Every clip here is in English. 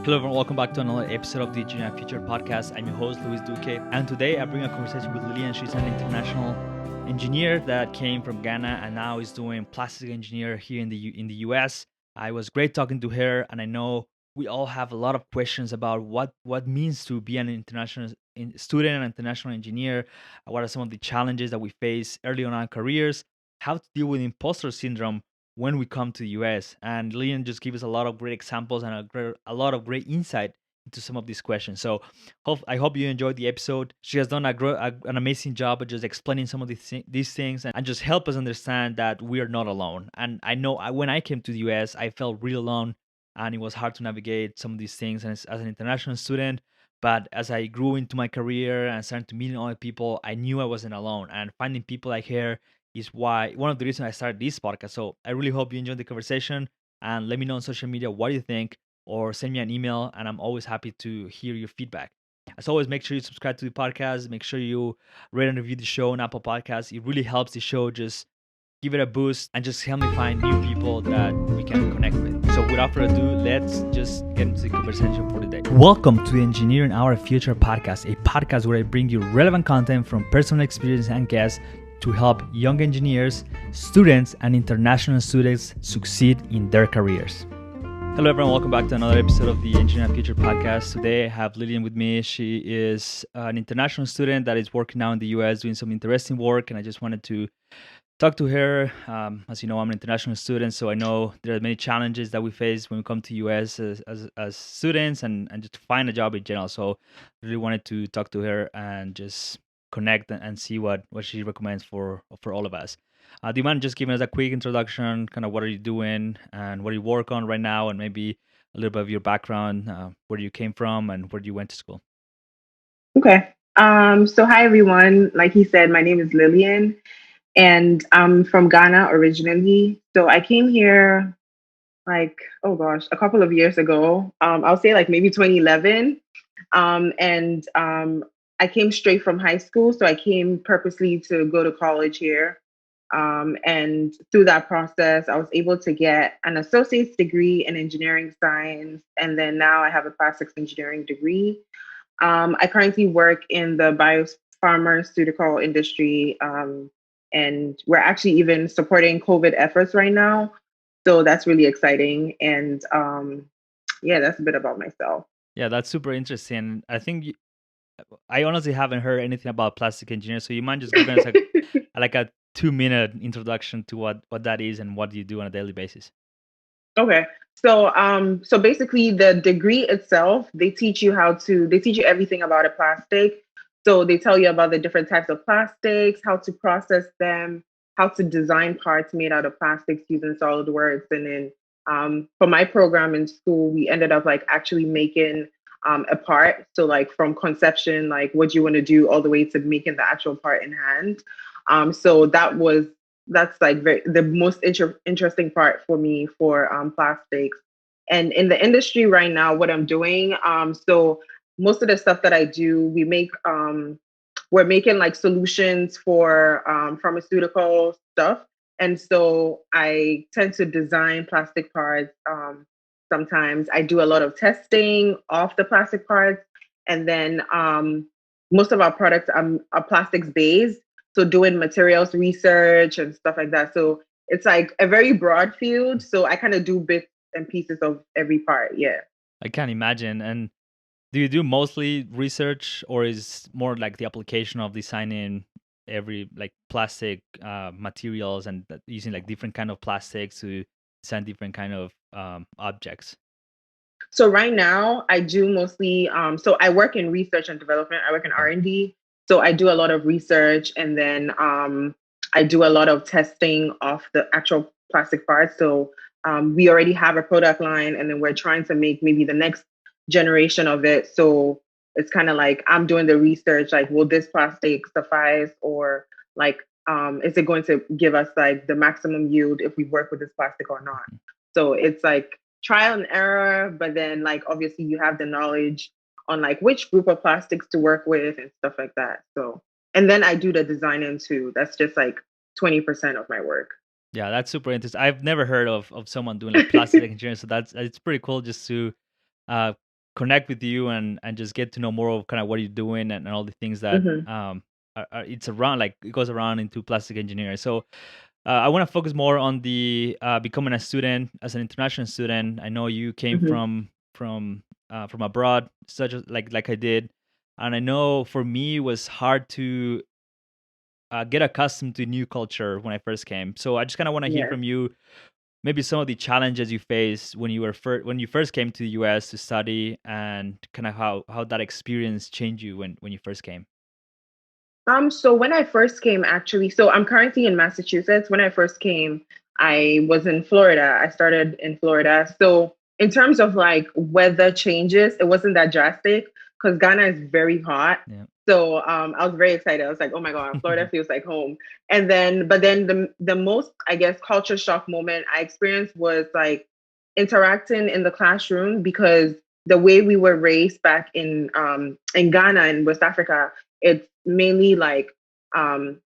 Hello everyone, welcome back to another episode of the Junior Future Podcast. I'm your host, Duque, and today I bring a conversation with Lilian. She's an international engineer that came from Ghana and now is doing plastic engineer here in the US. I was great talking to her, and I know we all have a lot of questions about what means to be an international student and international engineer. What are some of the challenges that we face early on in our careers? How to deal with imposter syndrome when we come to the US. And Lilian just gave us a lot of great examples and a lot of great insight into some of these questions. So I hope you enjoyed the episode. She has done an amazing job of just explaining some of these things and just help us understand that we are not alone. And I know when I came to the US, I felt real alone and it was hard to navigate some of these things as an international student. But as I grew into my career and started to meet other people, I knew I wasn't alone. And finding people like her is why one of the reasons I started this podcast. So I really hope you enjoyed the conversation and let me know on social media what you think or send me an email, and I'm always happy to hear your feedback. As always, make sure you subscribe to the podcast. Make sure you rate and review the show on Apple Podcasts. It really helps the show just give it a boost and just help me find new people that we can connect with. So without further ado, let's just get into the conversation for today. Welcome to the Engineering Our Future podcast, a podcast where I bring you relevant content from personal experience and guests to help young engineers, students, and international students succeed in their careers. Hello everyone, welcome back to another episode of the Engineering Future podcast. Today I have Lilian with me. She is an international student that is working now in the US doing some interesting work, and I just wanted to talk to her. As you know, I'm an international student, so I know there are many challenges that we face when we come to US as students and just to find a job in general. So I really wanted to talk to her and just connect and see what she recommends for all of us. Do you mind just giving us a quick introduction, kind of what are you doing and what do you work on right now, and maybe a little bit of your background, where you came from and where you went to school? Okay. So hi everyone. Like he said, my name is Lilian and I'm from Ghana originally. So I came here like, oh gosh, a couple of years ago. I'll say like maybe 2011. And I came straight from high school. So I came purposely to go to college here. And through that process, I was able to get an associate's degree in engineering science. And then now I have a plastics engineering degree. I currently work in the biopharmaceutical industry, and we're actually even supporting COVID efforts right now. So that's really exciting. And yeah, that's a bit about myself. Yeah, that's super interesting. I honestly haven't heard anything about plastic engineering, so you mind just giving us a 2-minute introduction to what that is and what you do on a daily basis? Okay. So basically the degree itself, they teach you everything about a plastic. So they tell you about the different types of plastics, how to process them, how to design parts made out of plastics using SolidWorks. And then for my program in school, we ended up like actually making a part. So like from conception, like what you want to do all the way to making the actual part in hand. So that's like the most interesting part for me for plastics. And in the industry right now, what I'm doing, so most of the stuff that I do, we're making like solutions for pharmaceutical stuff. And so I tend to design plastic parts. Sometimes I do a lot of testing of the plastic parts. And then most of our products are plastics based. So doing materials research and stuff like that. So it's like a very broad field. So I kind of do bits and pieces of every part. Yeah. I can't imagine. And do you do mostly research, or is more like the application of designing every like plastic materials and using like different kind of plastics to design different kind of objects? So right now I do mostly so I work in research and development. I work in Okay. R&D. So I do a lot of research, and then I do a lot of testing of the actual plastic parts. So we already have a product line, and then we're trying to make maybe the next generation of it. So it's kind of like I'm doing the research, like will this plastic suffice, or like is it going to give us like the maximum yield if we work with this plastic or not? So it's like trial and error, but then like obviously you have the knowledge on like which group of plastics to work with and stuff like that. So and then I do the designing too. That's just like 20% of my work. Yeah, that's super interesting. I've never heard of someone doing like plastic engineering, so that's it's pretty cool just to connect with you and just get to know more of kind of what you're doing and all the things that Hmm. it's around, like it goes around into plastic engineering. So I want to focus more on the becoming a student as an international student. I know you came Hmm. from abroad, such as like I did, and I know for me it was hard to get accustomed to new culture when I first came. So I just kind of want to hear Yeah. from you, maybe some of the challenges you faced when you were when you first came to the U.S. to study, and kind of how that experience changed you when you first came. So when I first came, actually, so I'm currently in Massachusetts. When I first came, I was in Florida. I started in Florida. So in terms of like weather changes, it wasn't that drastic because Ghana is very hot. Yeah. So I was very excited. I was like, oh my God, Florida feels like home. And then, but then the most, I guess, culture shock moment I experienced was like interacting in the classroom because the way we were raised back in Ghana in West Africa, it's mainly like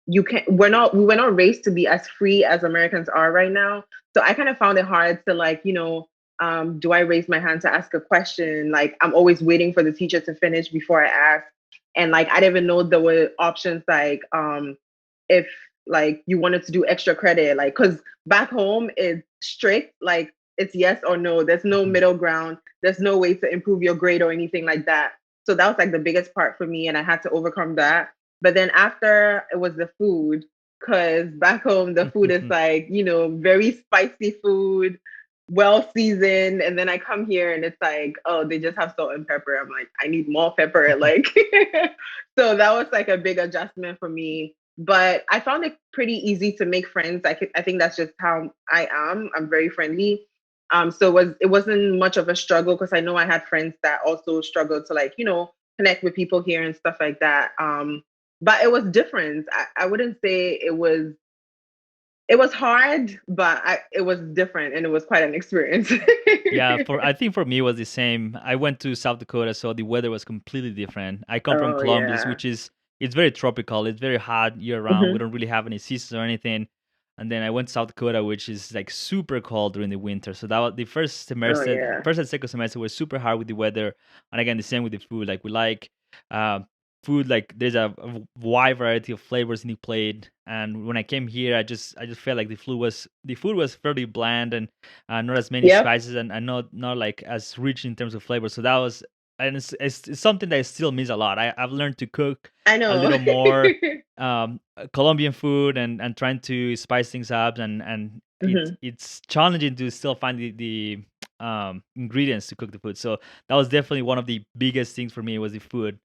you can we were not raised to be as free as Americans are right now. So I kind of found it hard to like, do I raise my hand to ask a question? Like I'm always waiting for the teacher to finish before I ask. And like I didn't even know there were options like if like you wanted to do extra credit, like because back home it's strict, like it's yes or no. There's no Mhm. middle ground. There's no way to improve your grade or anything like that. So that was like the biggest part for me, and I had to overcome that. But then after it was the food, because back home the food is like, very spicy food, well seasoned. And then I come here and it's like, oh, they just have salt and pepper. I'm like, I need more pepper. Like, so that was like a big adjustment for me. But I found it pretty easy to make friends. I think that's just how I am. I'm very friendly. So it wasn't much of a struggle because I know I had friends that also struggled to like, connect with people here and stuff like that. But it was different. I wouldn't say it was hard, but it was different and it was quite an experience. Yeah, for I think for me it was the same. I went to South Dakota, so the weather was completely different. I come from Oh Columbus, yeah. which is it's very tropical. It's very hot year round. We Hmm. don't really have any seasons or anything. And then I went to South Dakota, which is like super cold during the winter. So that was the first Oh semester. yeah. First and second semester was super hard with the weather, and again the same with the food. Like we like uh, food, like there's a wide variety of flavors in the plate. And when I came here, I just felt like the food was fairly bland and not as many Yep. spices and not like as rich in terms of flavor. So that was, and it's something that I still miss a lot. I've learned to cook I a know. little more Colombian food and trying to spice things up and it's Hmm. it's challenging to still find the ingredients to cook the food. So that was definitely one of the biggest things for me was the food.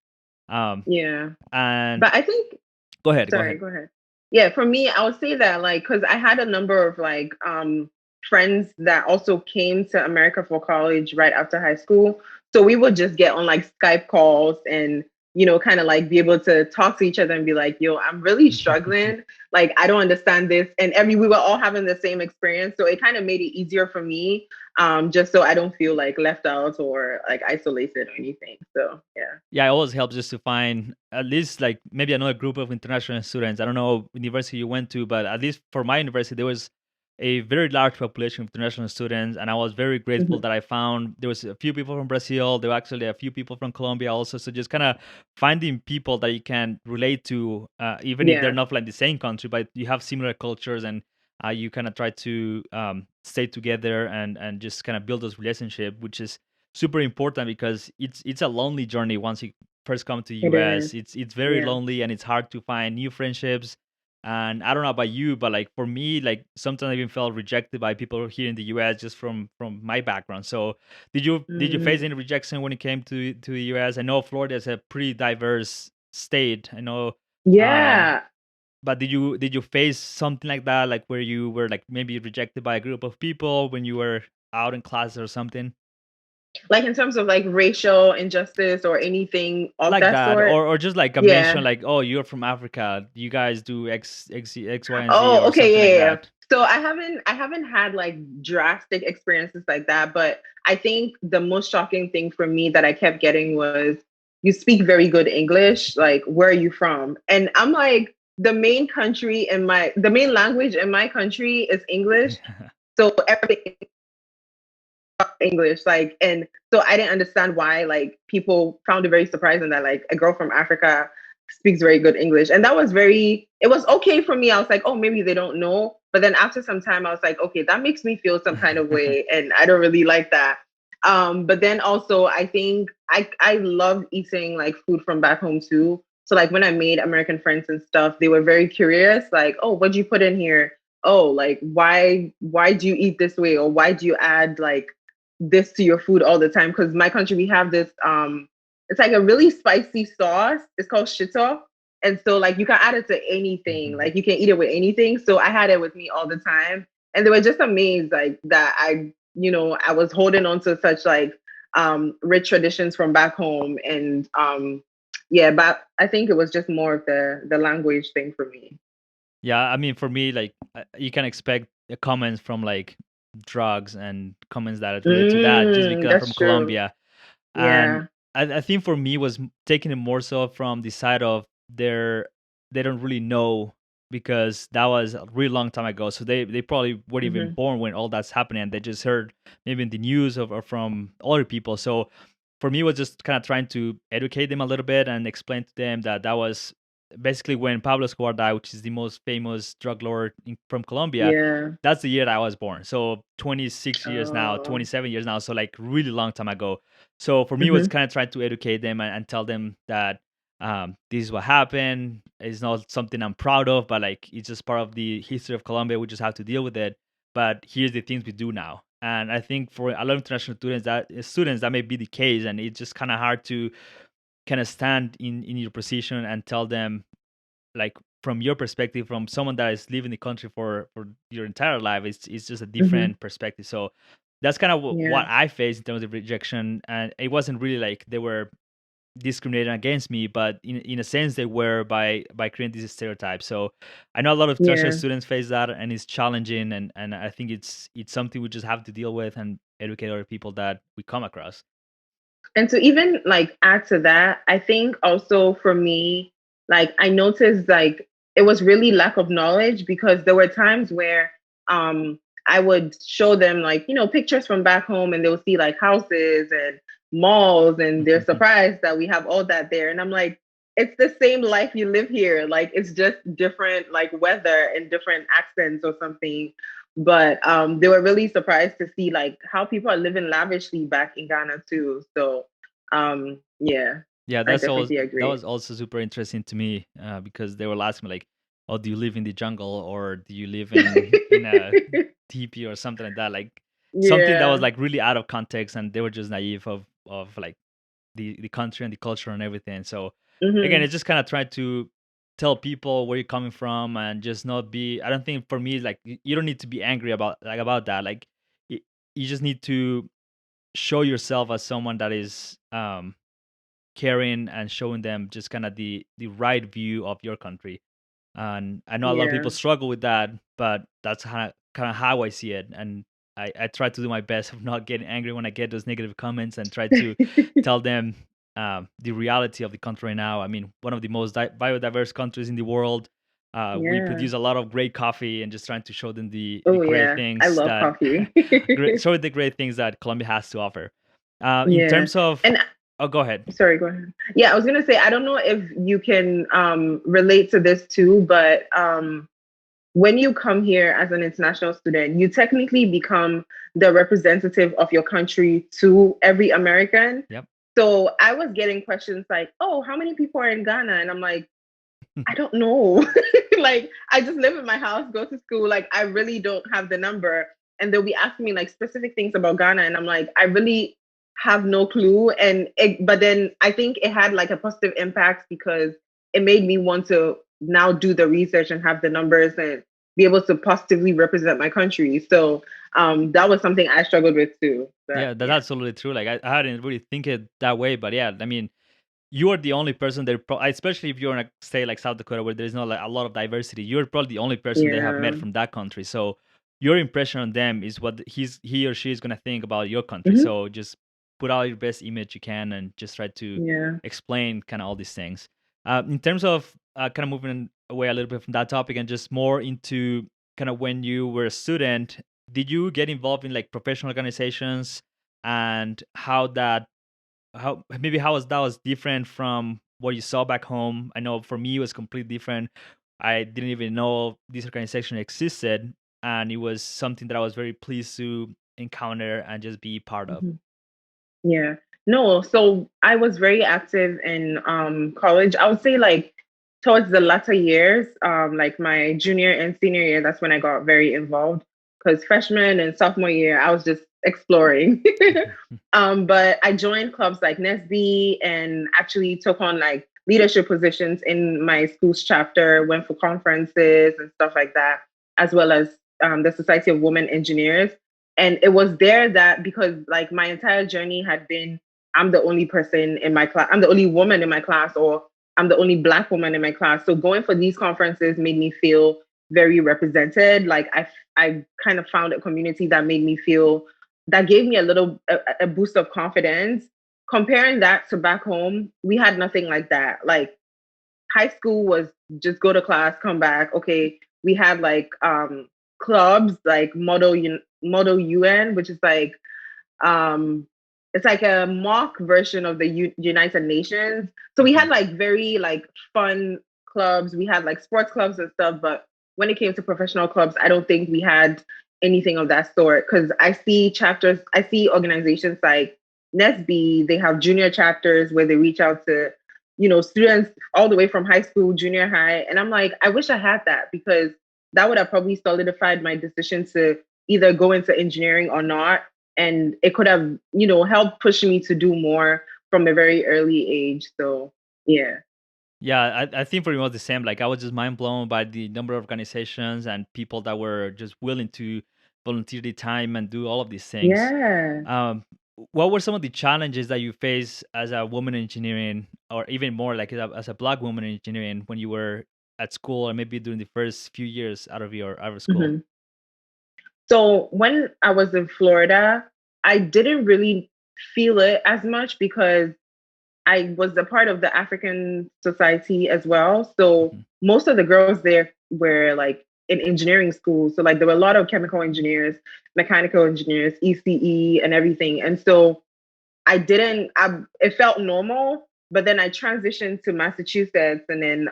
Um, Yeah. and But I think, go ahead, go sorry, ahead. go ahead. Yeah, for me, I would say that like because I had a number of like friends that also came to America for college right after high school. So we would just get on like Skype calls and kind of like be able to talk to each other and be like, yo, I'm really struggling. Like I don't understand this. And we were all having the same experience. So it kind of made it easier for me, just so I don't feel like left out or like isolated or anything. So yeah. Yeah, it always helps just to find at least like maybe another group of international students. I don't know university you went to, but at least for my university there was a very large population of international students, and I was very grateful Hmm. that I found there was a few people from Brazil. There were actually a few people from Colombia also. So just kind of finding people that you can relate to, even if they're Yeah. not like the same country, but you have similar cultures and you kind of try to stay together and just kind of build those relationship, which is super important because it's a lonely journey once you first come to It is. US. It's very Yeah. lonely and it's hard to find new friendships. And I don't know about you, but like for me, like sometimes I even felt rejected by people here in the US just from my background. So did you face Mm. any rejection when it came to the US? I know Florida is a pretty diverse state. I know um Yeah. but did you face something like that, like where you were like maybe rejected by a group of people when you were out in class or something? Like in terms of like racial injustice or anything of Like that that, sort. or just like a mention Yeah. like, oh, you're from Africa, you guys do X, Y, and Z, Oh, or okay, something like yeah, yeah. that. So I haven't had like drastic experiences like that, but I think the most shocking thing for me that I kept getting was you speak very good English, like where are you from? And I'm like the main language in my country is English. So everything English. Like, and so I didn't understand why like people found it very surprising that like a girl from Africa speaks very good English. And that was it was okay for me. I was like, oh, maybe they don't know. But then after some time, I was like, okay, that makes me feel some kind of way. And I don't really like that. But then also I think I love eating like food from back home too. So like when I made American friends and stuff, they were very curious, like, oh, what'd you put in here? Oh, like why do you eat this way? Or why do you add like this to your food all the time? Because my country, we have this it's like a really spicy sauce. It's called shito. And so like you can add it to anything. Like you can eat it with anything. So I had it with me all the time. And they were just amazed like that I was holding on to such like rich traditions from back home. And yeah, but I think it was just more of the language thing for me. Yeah, I mean, for me, like you can expect comments from like drugs and comments that are related to that just because I'm from That's true. Colombia. And Yeah. I think for me was taking it more so from the side of they don't really know because that was a really long time ago. So they probably weren't even Hmm. born when all that's happening. And they just heard maybe in the news or from other people. So for me, it was just kind of trying to educate them a little bit and explain to them that that was basically when Pablo Escobar died, which is the most famous drug lord from Colombia. Yeah. That's the year that I was born. So 26 years now, Oh. 27 years now. So like really long time ago. So for me, it was Hmm. kind of trying to educate them and tell them that this is what happened. It's not something I'm proud of, but like it's just part of the history of Colombia. We just have to deal with it. But here's the things we do now. And I think for a lot of international students that may be the case, and it's just kind of hard to kind of stand in your position and tell them like from your perspective, from someone that is living the country for your entire life, it's just a Hmm. different perspective. So that's kind of what Yeah. I faced in terms of rejection, and it wasn't really like they were discriminating against me, but in a sense they were by creating these stereotypes. So I know a lot of international Yeah. students face that, and it's challenging, and I think it's something we just have to deal with and educate other people that we come across. And to even like add to that, I think also for me, like I noticed like it was really lack of knowledge because there were times where I would show them like, pictures from back home and they'll see like houses and malls and they're surprised that we have all that there. And I'm like, it's the same life you live here. Like it's just different like weather and different accents or something. But they were really surprised to see like how people are living lavishly back in Ghana too. So yeah, Yeah, I that definitely agree. was also super interesting to me because they were asking me like, "Oh, do you live in the jungle or do you live in a teepee or something like that?" Like something that was Yeah. like really out of context, and they were just naive of like the country and the culture and everything. So again, Hmm. it's just kind of trying to tell people where you're coming from and just not be. I don't think for me like you don't need to be angry about that. Like y- you just need to show yourself as someone that is caring and showing them just kind of the right view of your country. And I know a lot of people Yeah. struggle with that, but that's kind of how I see it. And I try to do my best of not getting angry when I get those negative comments and try to tell them the reality of the country right now. I mean, one of the most biodiverse countries in the world. We Yeah. produce a lot of great coffee, and just trying to show them the Oh great yeah. I things love that coffee. show the great things that Colombia has to offer. In Yeah. terms of, And oh, go ahead. sorry, go ahead. Yeah, I was gonna say I don't know if you can relate to this too, but when you come here as an international student, you technically become the representative of your country to every American. Yep. So I was getting questions like, "Oh, how many people are in Ghana?" And I'm like, I don't know. Like, I just live in my house, go to school. Like, I really don't have the number. And they'll be asking me like specific things about Ghana. And I'm like, I really have no clue. But then I think it had like a positive impact because it made me want to now do the research and have the numbers and be able to positively represent my country. So that was something I struggled with too. But Yeah, that's yeah. absolutely true. Like I hadn't really think it that way, but yeah, I mean, you are the only person that, especially if you're in a state like South Dakota where there's not like a lot of diversity, you're probably the only person they have met Yeah. from that country. So your impression on them is what he or she is gonna think about your country. Hmm. So just put out your best image you can and just try to Yeah. explain kind of all these things. In terms of kind of moving away a little bit from that topic and just more into kind of when you were a student, did you get involved in like professional organizations? and how that was different from what you saw back home. I know for me it was completely different. I didn't even know this organization existed, and it was something that I was very pleased to encounter and just be part of. Mhm. Yeah. No, so I was very active in college. I would say like towards the latter years, like my junior and senior year, that's when I got very involved. Because freshman and sophomore year, I was just exploring. But I joined clubs like NESB and actually took on like leadership positions in my school's chapter, went for conferences and stuff like that, as well as the Society of Women Engineers. And it was there that because like my entire journey had been, I'm the only person in my class, I'm the only woman in my class, or I'm the only Black woman in my class. So going for these conferences made me feel very represented. Like I kind of found a community that made me feel, that gave me a boost of confidence. Comparing that to back home, we had nothing like that. Like high school was just go to class, come back. Okay, we had like clubs like Model UN, which is like um it's like a mock version of the United Nations. So we had Mhm. like very like fun clubs. We had like sports clubs and stuff, but when it came to professional clubs, I don't think we had anything of that sort. Because I see organizations like NESB, they have junior chapters where they reach out to, students all the way from high school, junior high. And I'm like, I wish I had that because that would have probably solidified my decision to either go into engineering or not. And it could have, helped push me to do more from a very early age. So, yeah. Yeah, I think for me it was the same. Like I was just mind blown by the number of organizations and people that were just willing to volunteer their time and do all of these things. Yeah. Um, what were some of the challenges that you faced as a woman in engineering, or even more like as a Black woman in engineering when you were at school, or maybe during the first few years out of school? Mhm. So when I was in Florida, I didn't really feel it as much because I was a part of the African society as well. So Mhm. most of the girls there were like in engineering school. So like there were a lot of chemical engineers, mechanical engineers, ECE and everything. And so it felt normal, but then I transitioned to Massachusetts and then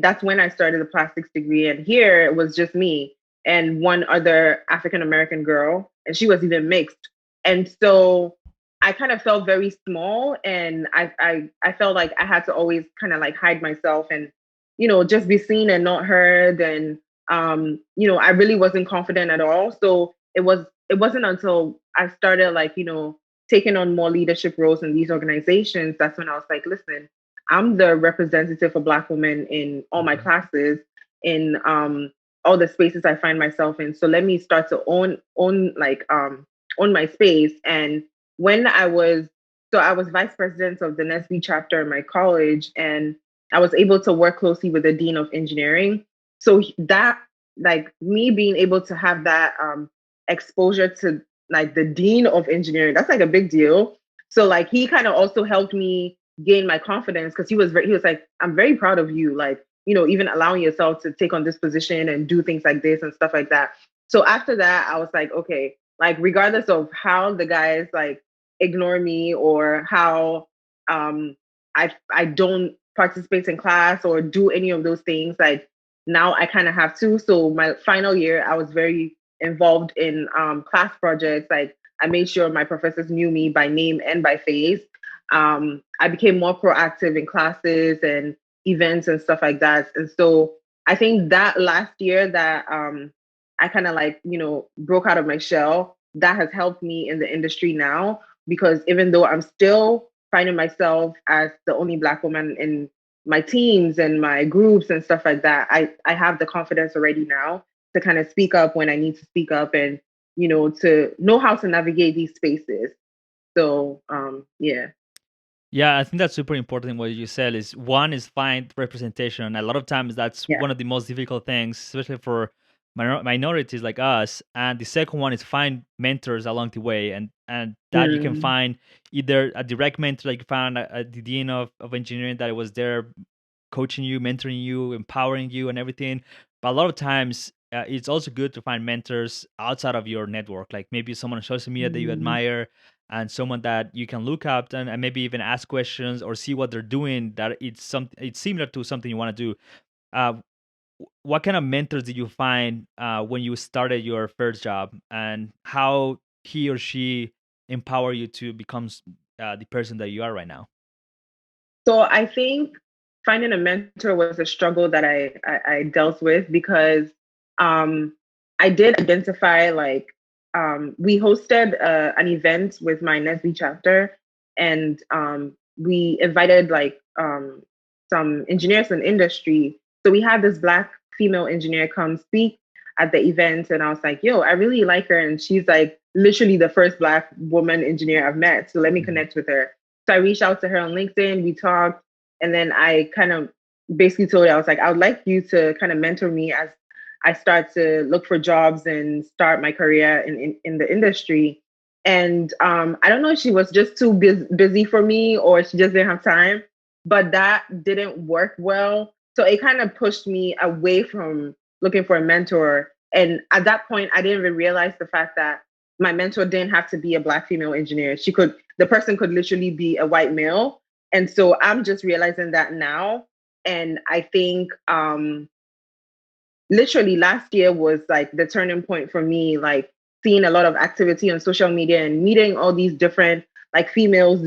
that's when I started the plastics degree. And here it was just me and one other African American girl, and she was even mixed. And so I kind of felt very small, and I felt like I had to always kind of like hide myself and just be seen and not heard. And I really wasn't confident at all. So it wasn't until I started like taking on more leadership roles in these organizations that's when I was like, listen, I'm the representative for Black women in all my Mhm. classes, in all the spaces I find myself in. So let me start to own my space. And when I was vice president of the NESB chapter in my college, and I was able to work closely with the dean of engineering. So that, like me being able to have that exposure to like the dean of engineering, that's like a big deal. So like he kind of also helped me gain my confidence because he was like, I'm very proud of you, like even allowing yourself to take on this position and do things like this and stuff like that. So after that I was like, okay, like regardless of how the guys like ignore me or how I don't participate in class or do any of those things, like now I kind of have to. So my final year I was very involved in class projects. Like I made sure my professors knew me by name and by face. I became more proactive in classes and events and stuff like that. And so I think that last year that I kind of like, broke out of my shell, that has helped me in the industry now, because even though I'm still finding myself as the only Black woman in my teams and my groups and stuff like that, I have the confidence already now to kind of speak up when I need to speak up and, to know how to navigate these spaces. So, yeah. Yeah, I think that's super important. What you said is one is find representation. A lot of times, that's Yeah. one of the most difficult things, especially for minorities like us. And the second one is find mentors along the way, and that you can Mm, find either a direct mentor, like you found at the dean of engineering that was there coaching you, mentoring you, empowering you, and everything. But a lot of times, it's also good to find mentors outside of your network, like maybe someone on social media that you Mm. admire, and someone that you can look up and maybe even ask questions or see what they're doing. That it's similar to something you want to do. Uh, what kind of mentors did you find when you started your first job, and how he or she empower you to become the person that you are right now? So I think finding a mentor was a struggle that I dealt with because um, I did identify like we hosted an event with my Nestle chapter, and we invited like some engineers in industry. So we had this black female engineer come speak at the event, and I was like, "Yo, I really like her," and she's like literally the first black woman engineer I've met. So let me Mhm. connect with her. So I reached out to her on LinkedIn, we talked, and then I kind of basically told her, I was like, I would like you to kind of mentor me as I start to look for jobs and start my career in the industry. And I don't know if she was just too busy for me or she just didn't have time, but that didn't work well. So it kind of pushed me away from looking for a mentor. And at that point, I didn't even realize the fact that my mentor didn't have to be a black female engineer. The person could literally be a white male. And so I'm just realizing that now. And I think literally last year was like the turning point for me, like seeing a lot of activity on social media and meeting all these different like females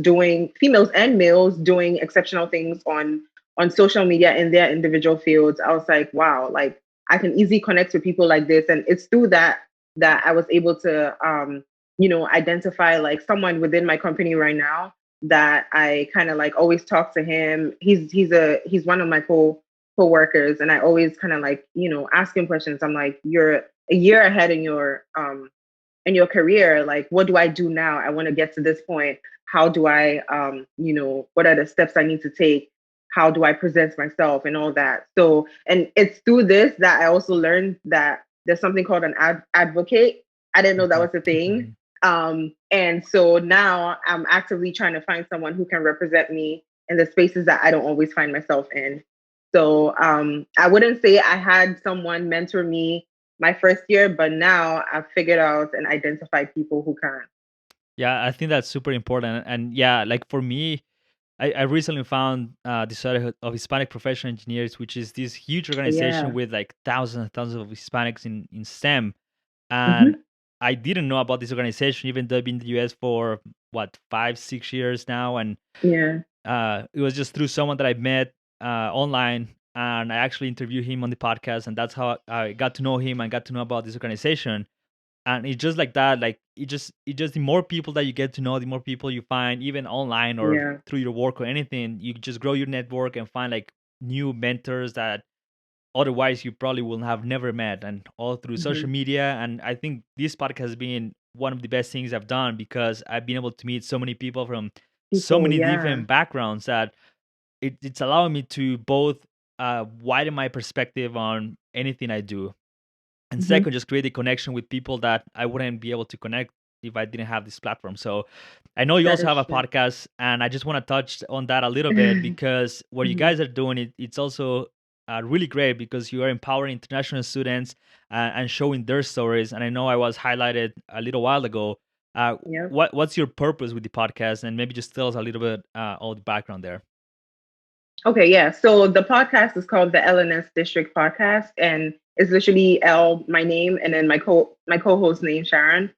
and males doing exceptional things on social media in their individual fields. I was like, wow, like I can easily connect with people like this. And it's through that I was able to identify like someone within my company right now that I kind of like always talk to him. He's one of my co-workers, and I always kind of like ask him questions. I'm like, you're a year ahead in your career. Like, what do I do now? I want to get to this point. How do I what are the steps I need to take? How do I present myself and all that? So, and it's through this that I also learned that there's something called an advocate. I didn't know that Mhm. was a thing. Mhm. And so now I'm actively trying to find someone who can represent me in the spaces that I don't always find myself in. So I wouldn't say I had someone mentor me my first year, but now I've figured out and identified people who can. Yeah, I think that's super important. And yeah, like for me, I recently found the Society of Hispanic Professional Engineers, which is this huge organization Yeah. with like thousands and thousands of Hispanics in STEM. And Hmm. I didn't know about this organization, even though I've been in the US for what, 5, 6 years now. And Yeah. it was just through someone that I met online. And I actually interviewed him on the podcast. And that's how I got to know him and got to know about this organization. And it's just like that, like it just the more people that you get to know, the more people you find, even online or Yeah. through your work or anything, you just grow your network and find like new mentors that otherwise you probably will have never met, and all through Hmm. social media. And I think this podcast has been one of the best things I've done, because I've been able to meet so many people from so People. many Yeah. different backgrounds that it's allowing me to both widen my perspective on anything I do, and Hmm. second, just create a connection with people that I wouldn't be able to connect if I didn't have this platform. So I know you That also is have a true. podcast, and I just want to touch on that a little bit, because what you Hmm. guys are doing, it's also really great, because you are empowering international students and showing their stories. And I know I was highlighted a little while ago. Yep. What's your purpose with the podcast, and maybe just tell us a little bit of the background there. Okay, yeah. So the podcast is called the LNS District Podcast, and it's literally L, my name, and then my co-host name Sharon.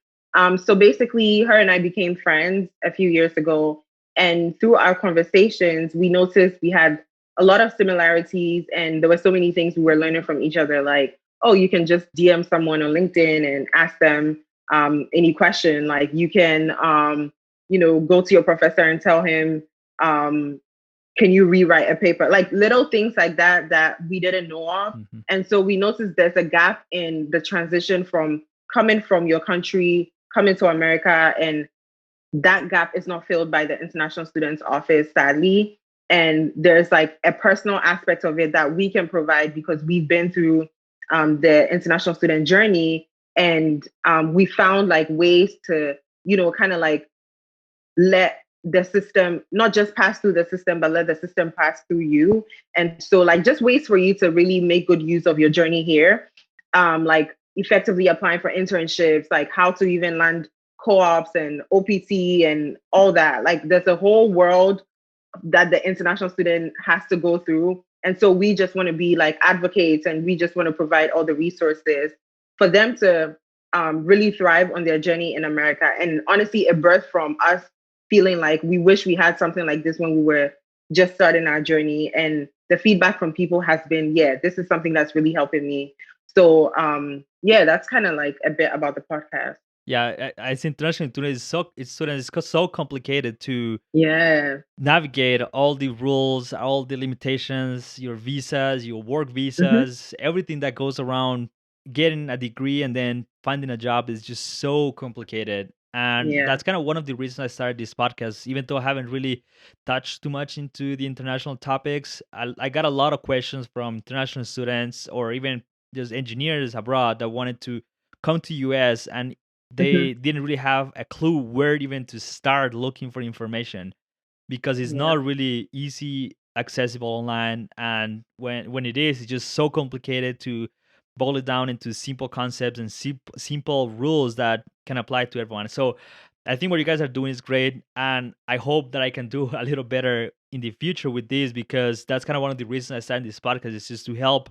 So basically, her and I became friends a few years ago, and through our conversations, we noticed we had a lot of similarities, and there were so many things we were learning from each other. Like, oh, you can just DM someone on LinkedIn and ask them any question. Like, you can go to your professor and tell him. Can you rewrite a paper, like little things like that we didn't know of. Hmm. And so we noticed there's a gap in the transition from coming from your country coming to America, and that gap is not filled by the international students office, sadly. And there's like a personal aspect of it that we can provide because we've been through the international student journey, and we found like ways to kind of like let the system not just pass through the system, but let the system pass through you. And so, like, just ways for you to really make good use of your journey here. like effectively applying for internships, like how to even land co-ops and OPT and all that. Like there's a whole world that the international student has to go through. And so we just want to be like advocates, and we just want to provide all the resources for them to really thrive on their journey in America. And honestly, it birthed from us feeling like we wish we had something like this when we were just starting our journey. And the feedback from people has been, yeah, this is something that's really helping me. So yeah, that's kind of like a bit about the podcast. Yeah, as international student is so complicated to Yeah. navigate all the rules, all the limitations, your visas, your work Hmm. visas, everything that goes around getting a degree and then finding a job is just so complicated. And Yeah. that's kind of one of the reasons I started this podcast, even though I haven't really touched too much into the international topics. I got a lot of questions from international students or even just engineers abroad that wanted to come to US and Hmm. they didn't really have a clue where even to start looking for information because it's Yeah. not really easy accessible online, and when it is, it's just so complicated to boil it down into simple concepts and simple rules that can apply to everyone. So I think what you guys are doing is great, and I hope that I can do a little better in the future with this, because that's kind of one of the reasons I started this podcast, is just to help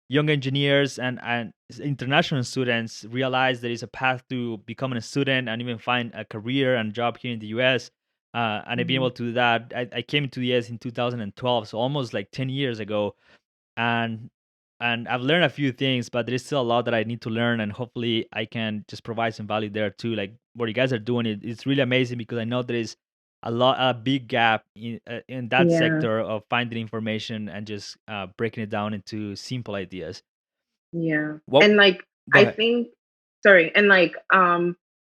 young engineers and international students realize there is a path to becoming a student and even find a career and job here in the US. And I've been Hmm. able to do that. I came to the US in 2012, so almost like 10 years ago. And I've learned a few things, but there's still a lot that I need to learn, and hopefully I can just provide some value there too. Like what you guys are doing, it's really amazing, because I know there is a big gap in that Yeah. sector of finding information and just breaking it down into simple ideas. Yeah. What? And like Go I ahead. think sorry, and like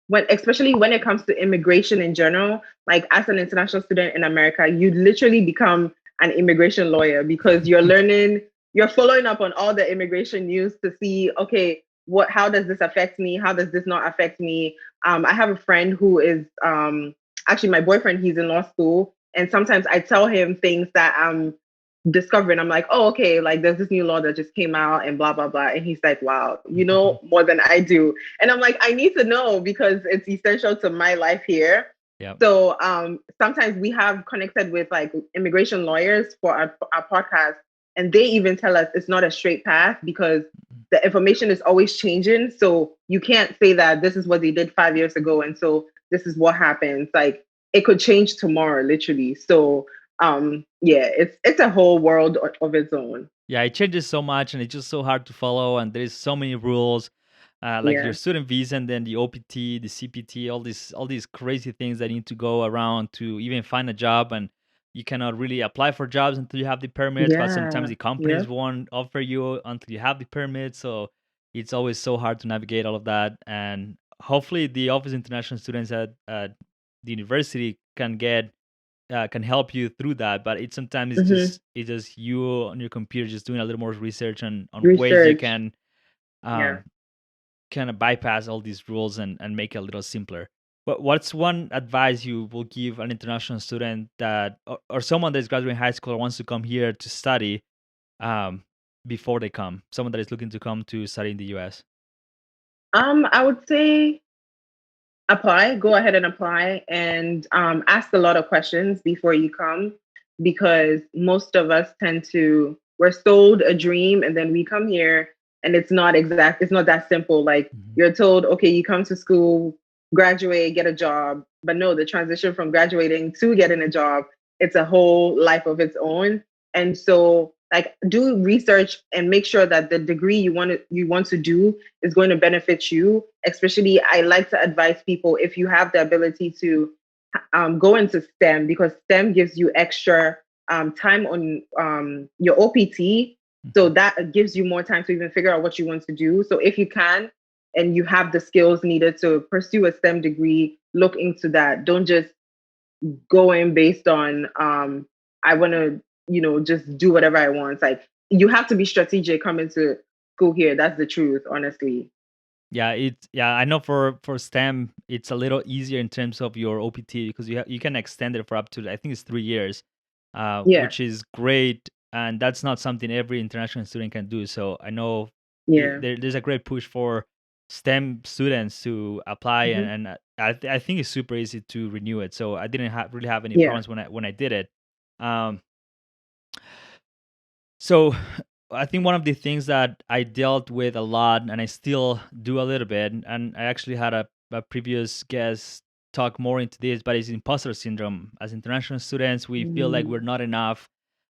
when especially when it comes to immigration in general, like as an international student in America, you literally become an immigration lawyer because you're learning, you're following up on all the immigration news to see, okay, what how does this affect me? How does this not affect me? I have a friend who is actually my boyfriend, he's in law school, and sometimes I tell him things that discovering. I'm like, oh, okay, like there's this new law that just came out and blah, blah, blah. And he's like, wow, you know more than I do. And I'm like, I need to know because it's essential to my life here. Yeah. So sometimes we have connected with like immigration lawyers for our podcast, and they even tell us it's not a straight path because the information is always changing. So you can't say that this is what they did 5 years ago. And so this is what happens. Like it could change tomorrow, literally. So yeah, it's a whole world of its own. Yeah, it changes so much, and it's just so hard to follow, and there's so many rules, like your Yeah. student visa and then the OPT, the CPT, all these crazy things that need to go around to even find a job, and you cannot really apply for jobs until you have the permits. But sometimes Yeah. the companies Yep. won't offer you until you have the permit, so it's always so hard to navigate all of that. And hopefully, the Office of International Students at the university can help you through that, but it sometimes Hmm. it's just you on your computer just doing a little more research on ways you Research. can Yeah. um kind of bypass all these rules and make it a little simpler. But what's one advice you will give an international student that or someone that's graduating high school or wants to come here to study um before they come, someone that is looking to come to study in the US? I would say apply, go ahead and apply, and ask a lot of questions before you come, because most of us tend to, we're sold a dream and then we come here and it's not that simple. Like Mhm. you're told, okay, you come to school, graduate, get a job. But no, the transition from graduating to getting a job, it's a whole life of its own. And so like do research and make sure that the degree you want to do is going to benefit you. Especially, I like to advise people, if you have the ability to go into STEM, because STEM gives you extra time on your OPT. So Mhm. that gives you more time to even figure out what you want to do. So if you can and you have the skills needed to pursue a STEM degree, look into that. Don't just go in based on I want to, just do whatever I want. Like you have to be strategic coming to school here. That's the truth, honestly. Yeah, I know for STEM it's a little easier in terms of your OPT, because you can extend it for up to, I think it's 3 years, Yeah. which is great, and that's not something every international student can do. So I know Yeah. there's a great push for STEM students to apply, Hmm. and I think it's super easy to renew it. So I didn't really have any Yeah. problems when I did it. Um, so I think one of the things that I dealt with a lot, and I still do a little bit, and I actually had a previous guest talk more into this, but it's imposter syndrome. As international students, we feel like we're Mm. not enough.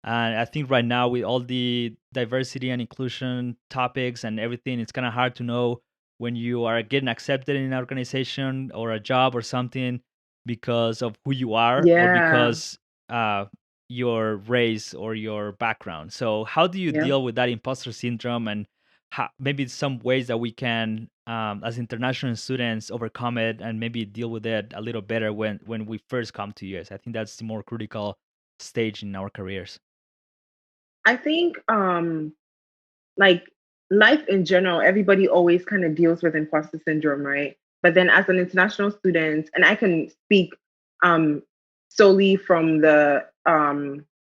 And I think right now, with all the diversity and inclusion topics and everything, it's kind of hard to know when you are getting accepted in an organization or a job or something because of who you are, or Yeah. because uh, your race or your background. So, how do you Yeah. deal with that imposter syndrome, and maybe some ways that we can, as international students, overcome it and maybe deal with it a little better when we first come to US? I think that's the more critical stage in our careers. I think like life in general, everybody always kind of deals with imposter syndrome, right? But then as an international student, and I can speak um, solely from the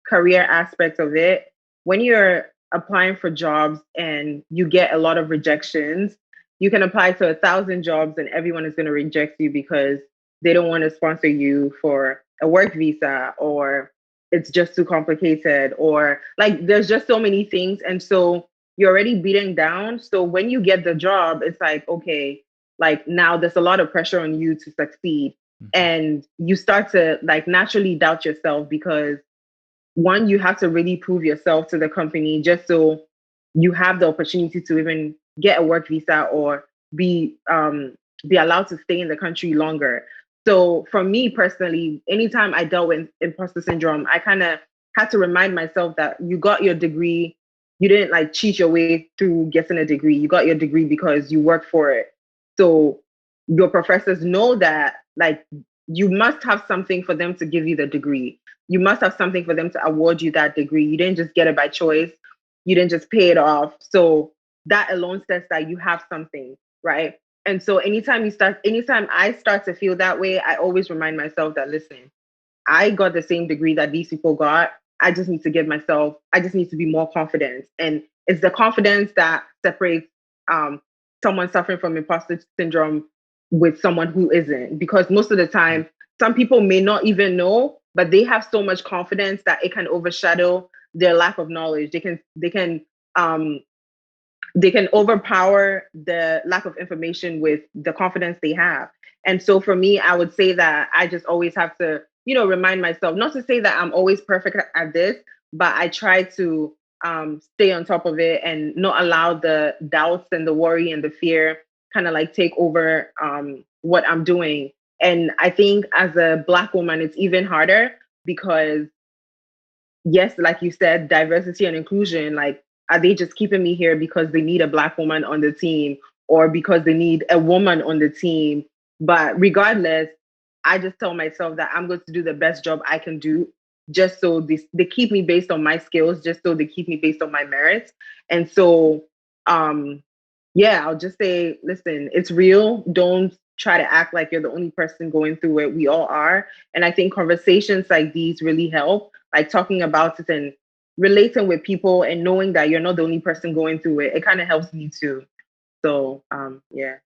career aspect of it, when you're applying for jobs and you get a lot of rejections, you can apply to 1,000 jobs and everyone is going to reject you because they don't want to sponsor you for a work visa, or it's just too complicated, or like there's just so many things. And so you're already beaten down. So when you get the job, it's like, okay, like now there's a lot of pressure on you to succeed. Mhm. And you start to like naturally doubt yourself because one, you have to really prove yourself to the company just so you have the opportunity to even get a work visa or be allowed to stay in the country longer. So for me personally, anytime I dealt with imposter syndrome, I kind of had to remind myself that you got your degree, you didn't like cheat your way through getting a degree. You got your degree because you worked for it. So your professors know that like you must have something for them to give you the degree. You must have something for them to award you that degree. You didn't just get it by choice. You didn't just pay it off. So that alone says that you have something, right? And so anytime I start to feel that way, I always remind myself that listen, I got the same degree that these people got. I just need to be more confident. And it's the confidence that separates um, someone suffering from imposter syndrome with someone who isn't. Because most of the Mm. time, some people may not even know, but they have so much confidence that it can overshadow their lack of knowledge. Um, they can overpower the lack of information with the confidence they have. And so for me, I would say that I just always have to, remind myself, not to say that I'm always perfect at this, but I try to stay on top of it and not allow the doubts and the worry and the fear kind of like take over what I'm doing. And I think as a Black woman, it's even harder because yes, like you said, diversity and inclusion, like, are they just keeping me here because they need a Black woman on the team or because they need a woman on the team? But regardless, I just tell myself that I'm going to do the best job I can do just so they keep me based on my skills, just so they keep me based on my merits. And so, um, yeah, I'll just say, listen, it's real. Don't try to act like you're the only person going through it. We all are. And I think conversations like these really help, like talking about it and relating with people and knowing that you're not the only person going through it. It kind of helps me too. So, yeah.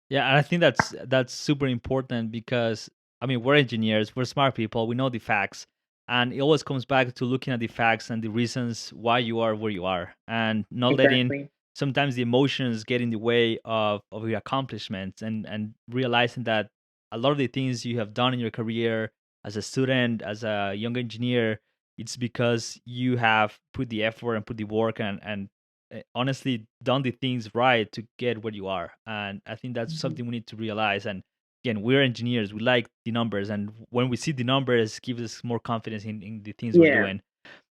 Yeah, and I think that's super important because I mean we're engineers, we're smart people, we know the facts, and it always comes back to looking at the facts and the reasons why you are where you are, and not letting Exactly. sometimes the emotions get in the way of your accomplishments, and realizing that a lot of the things you have done in your career as a student, as a young engineer, it's because you have put the effort and put the work and honestly done the things right to get where you are. And I think that's Mhm. something we need to realize. And again, we're engineers, we like the numbers, and when we see the numbers, gives us more confidence in the things we're Yeah. doing.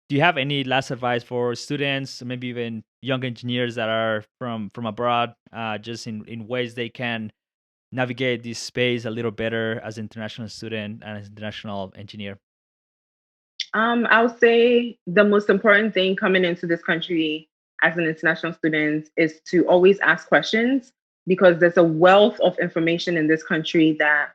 Do you have any last advice for students, maybe even young engineers that are from abroad, just in ways they can navigate this space a little better as an international student and as an international engineer? I would say the most important thing coming into this country as an international student is to always ask questions because there's a wealth of information in this country that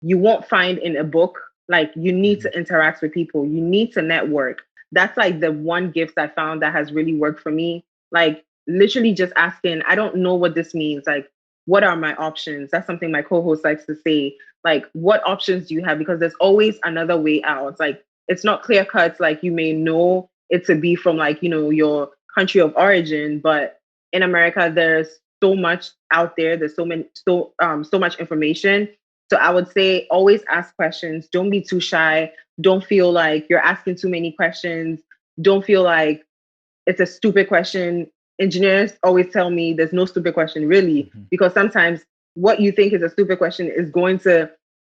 you won't find in a book. Like you need Mhm. to interact with people, you need to network. That's like the one gift I found that has really worked for me. Like literally just asking, I don't know what this means. Like, what are my options? That's something my co-host likes to say. Like, what options do you have? Because there's always another way out. It's like, it's not clear cuts. Like, you may know it to be from, like, your country of origin, but in America, there's so much out there. There's so much information. So I would say always ask questions. Don't be too shy. Don't feel like you're asking too many questions. Don't feel like it's a stupid question. Engineers always tell me there's no stupid question, really, because sometimes what you think is a stupid question is going to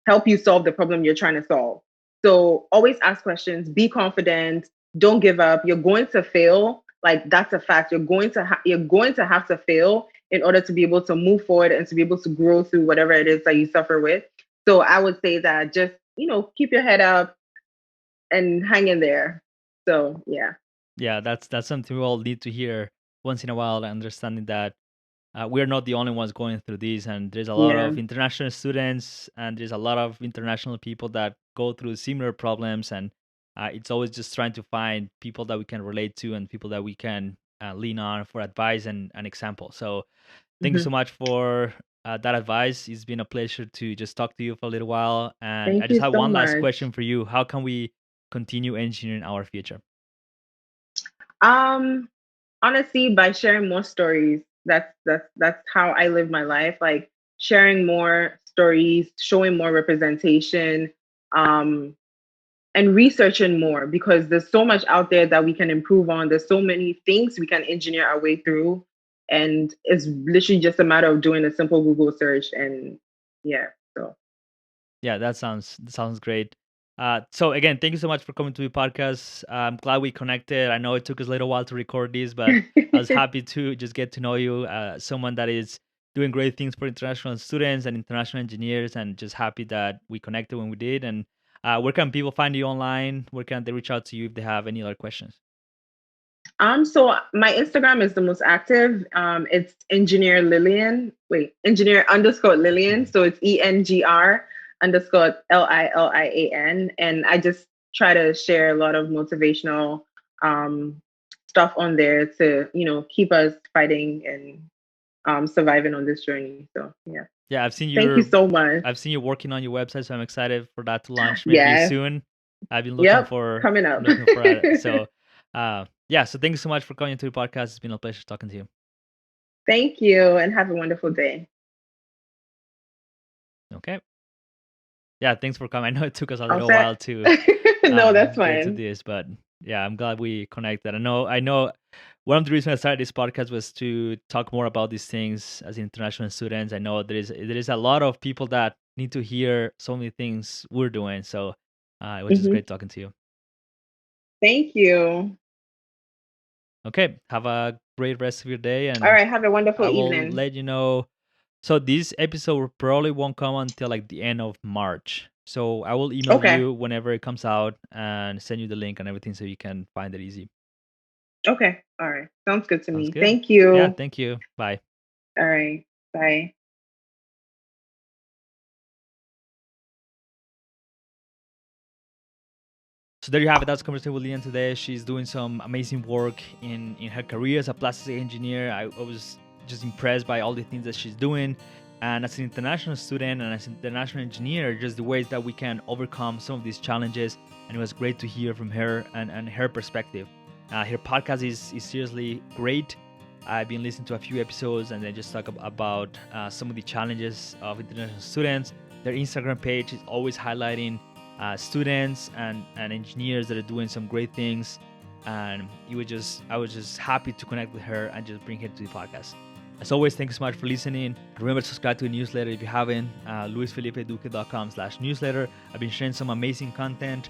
help you solve the problem you're trying to solve. So always ask questions, be confident, don't give up. You're going to fail. Like, that's a fact. You're going to have to fail in order to be able to move forward and to be able to grow through whatever it is that you suffer with. So I would say that just, keep your head up and hang in there. So yeah. Yeah, that's something we all need to hear once in a while, understanding that we're not the only ones going through this, and there's a lot Yeah. of international students, and there's a lot of international people that go through similar problems, and it's always just trying to find people that we can relate to and people that we can lean on for advice and example. So thank you so Mhm. much for that advice. It's been a pleasure to just talk to you for a little while, and I Thank just you have so one last much. question for you. How can we continue engineering our future? Um, Honestly, by sharing more stories. That's how I live my life. Like, sharing more stories, showing more representation, um, and researching more, because there's so much out there that we can improve on. There's so many things we can engineer our way through, and it's literally just a matter of doing a simple Google search. And yeah, so Yeah, that sounds great. So again, thank you so much for coming to the podcast. I'm glad we connected. I know it took us a little while to record this, but I was happy to just get to know you. Someone that is doing great things for international students and international engineers, and just happy that we connected when we did. And where can people find you online? Where can they reach out to you if they have any other questions? So my Instagram is the most active. It's engineer Lilian. Wait, engineer underscore Lilian. Mhm. So it's ENGR underscore LILIAN. And I just try to share a lot of motivational um, stuff on there to, keep us fighting and surviving on this journey. So yeah. Yeah, I've seen Thank you your so much. I've seen you working on your website, so I'm excited for that to launch maybe Yes. soon. I've been looking Yep. for Coming up. looking for it. So, yeah. So thank you so much for coming to the podcast. It's been a pleasure talking to you. Thank you and have a wonderful day. Okay. Yeah. Thanks for coming. I know it took us a All little while set? to No, that's get to fine. this, but yeah, I'm glad we connected. I know. One of the reasons I started this podcast was to talk more about these things as international students. I know there is a lot of people that need to hear so many things we're doing. So it was just Mhm. great talking to you. Thank you. Okay, have a great rest of your day, All and right. Have a wonderful I will evening. let you know. So this episode probably won't come until like the end of March. So I will email Okay. you whenever it comes out and send you the link and everything so you can find it easy. Okay. All right. Sounds good to Sounds me. good. Thank Yeah, you. thank you. Bye. All right. Bye. So there you have it. That's conversation with Lilian today. She's doing some amazing work in her career as a plastic engineer. I was just impressed by all the things that she's doing. And as an international student and as an international engineer, just the ways that we can overcome some of these challenges. And it was great to hear from her and her perspective. Her podcast is seriously great. I've been listening to a few episodes and they just talk about some of the challenges of international students. Their Instagram page is always highlighting students and engineers that are doing some great things. And I was just happy to connect with her and just bring her to the podcast. As always, thank you so much for listening. Remember to subscribe to the newsletter if you haven't. LuisFelipeDuque.com/newsletter. I've been sharing some amazing content,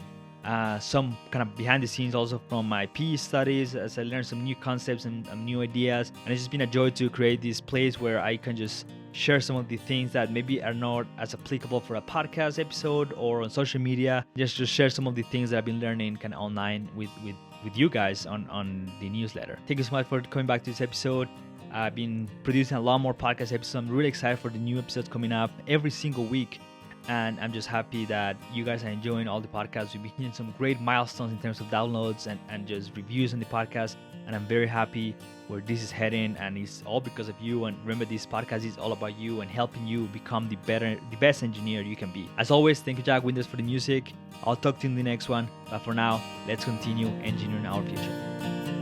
some kind of behind the scenes also from my PE studies as I learned some new concepts and new ideas. And it's just been a joy to create this place where I can just share some of the things that maybe are not as applicable for a podcast episode or on social media. Just to share some of the things that I've been learning kind of online with you guys on the newsletter. Thank you so much for coming back to this episode. I've been producing a lot more podcast episodes. I'm really excited for the new episodes coming up every single week. And I'm just happy that you guys are enjoying all the podcasts. We've been hitting some great milestones in terms of downloads and just reviews on the podcast. And I'm very happy where this is heading. And it's all because of you. And remember, this podcast is all about you and helping you become the best engineer you can be. As always, thank you, Jack Winters, for the music. I'll talk to you in the next one. But for now, let's continue engineering our future.